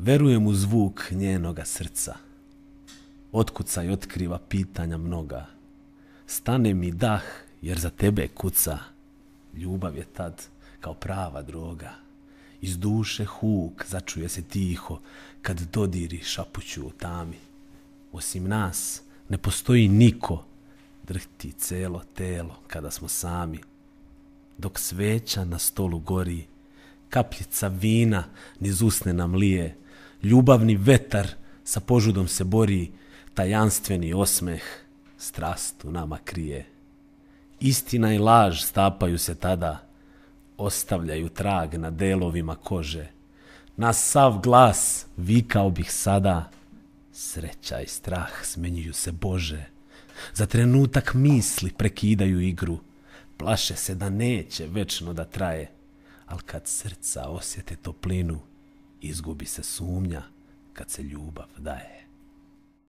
Verujem u zvuk njenoga srca. Otkuca i otkriva pitanja mnoga. Stane mi dah jer za tebe kuca. Ljubav je tad kao prava droga. Iz duše huk začuje se tiho kad dodiri šapuću u tami. Osim nas ne postoji niko. Drhti celo telo kada smo sami. Dok sveća na stolu gori, kapljica vina niz usne nam lije, ljubavni vetar sa požudom se bori, tajanstveni osmeh strast u nama krije. Istina i laž stapaju se tada, ostavljaju trag na delovima kože. Na sav glas vikao bih sada, sreća i strah smenjuju se Bože. Za trenutak misli prekidaju igru, plaše se da neće večno da traje, al kad srca osjete toplinu, izgubi se sumnja kad se ljubav daje.